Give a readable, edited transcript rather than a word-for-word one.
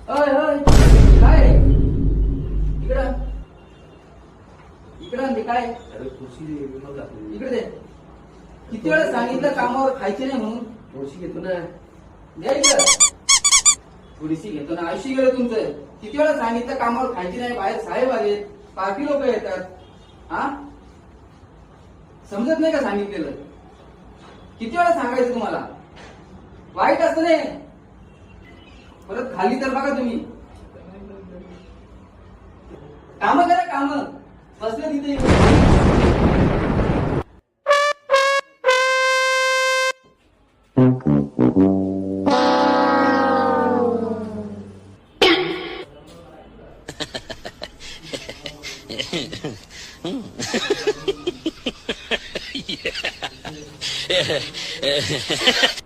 अय अय काय रे? इकडं इकडं आणली काय? अरे खुर्ची विकत घातली. इकडे दे. किती वेळा सांगितलं कामावर खायचे नाही म्हणून? खुर्ची घेतो ना. द्या इकडं. थोडीशी घेतो ना. आयुष्य गेलं तुमचं. किती वेळा सांगितलं कामावर खायचे नाही, बाहेर साहेब आले, पार्टी लोक येतात. हा समजत नाही का सांगितलेलं? किती वेळा सांगायचं तुम्हाला? वाईट असतं नाही. परत खाली तर बघा तुम्ही. काम करा काम. बसले तिथे. Yeah.